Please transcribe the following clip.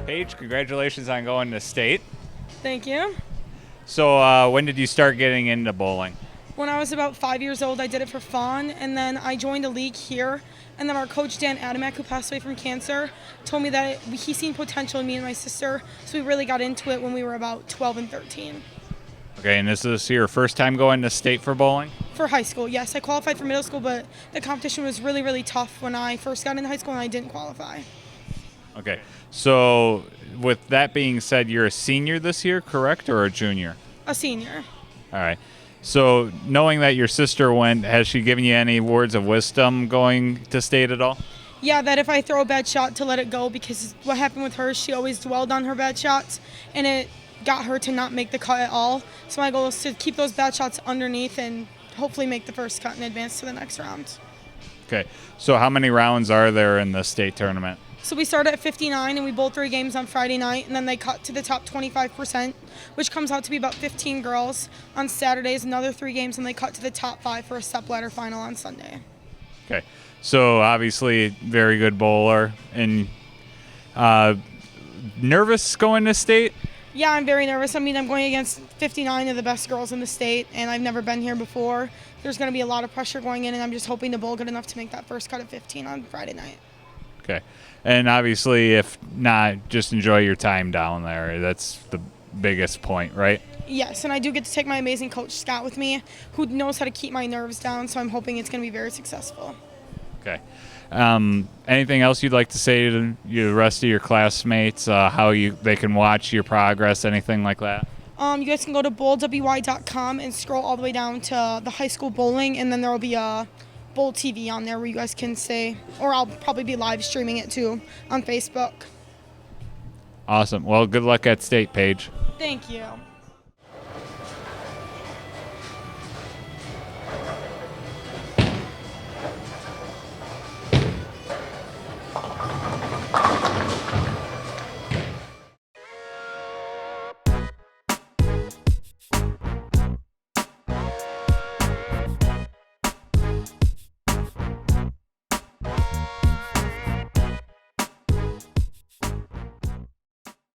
Paige, congratulations on going to state. Thank you. So when did you start getting into bowling? When I was about 5 years old, I did it for fun, and then I joined a league here. And then our coach, Dan Adamek, who passed away from cancer, told me that he seen potential in me and my sister, so we really got into it when we were about 12 and 13. Okay, and is this your first time going to state for bowling? For high school, yes. I qualified for middle school, but the competition was really, really tough when I first got into high school and I didn't qualify. Okay, so with that being said, you're a senior this year, correct, or a junior? A senior. All right. So knowing that your sister went, has she given you any words of wisdom going to state at all? Yeah, that if I throw a bad shot, to let it go, because what happened with her, she always dwelled on her bad shots, and it got her to not make the cut at all. So my goal is to keep those bad shots underneath and hopefully make the first cut and advance to the next round. Okay, so how many rounds are there in the state tournament? So we started at 59, and we bowled 3 games on Friday night, and then they cut to the top 25%, which comes out to be about 15 girls. On Saturdays, another 3 games, and they cut to the top 5 for a stepladder final on Sunday. Okay, so obviously very good bowler. And nervous going to state? Yeah, I'm very nervous. I mean, I'm going against 59 of the best girls in the state, and I've never been here before. There's going to be a lot of pressure going in, and I'm just hoping to bowl good enough to make that first cut at 15 on Friday night. Okay. And obviously, if not, just enjoy your time down there. That's the biggest point, right? Yes, and I do get to take my amazing coach, Scott, with me, who knows how to keep my nerves down, so I'm hoping it's going to be very successful. Okay. Anything else you'd like to say to the rest of your classmates, how they can watch your progress, anything like that? You guys can go to bowlwy.com and scroll all the way down to the high school bowling, and then there will be a Bowl TV on there where you guys can say, or I'll probably be live streaming it too on Facebook. Awesome. Well, good luck at state, Paige. Thank you.